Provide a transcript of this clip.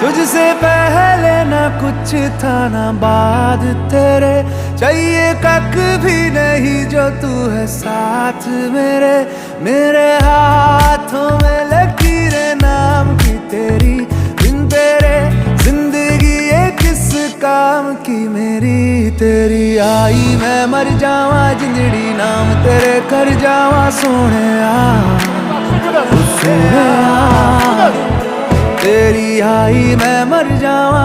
तुझसे पहले ना कुछ था ना बाद तेरे, चाहिए कख भी नहीं जो तू है साथ मेरे। मेरे हाथों में लकीरें नाम की तेरी, बिन तेरे जिंदगी ये किस काम की मेरी। तेरी आई मैं मर जावा जिंदड़ी नाम तेरे कर जावा सोने तेरी आई मैं मर जावा।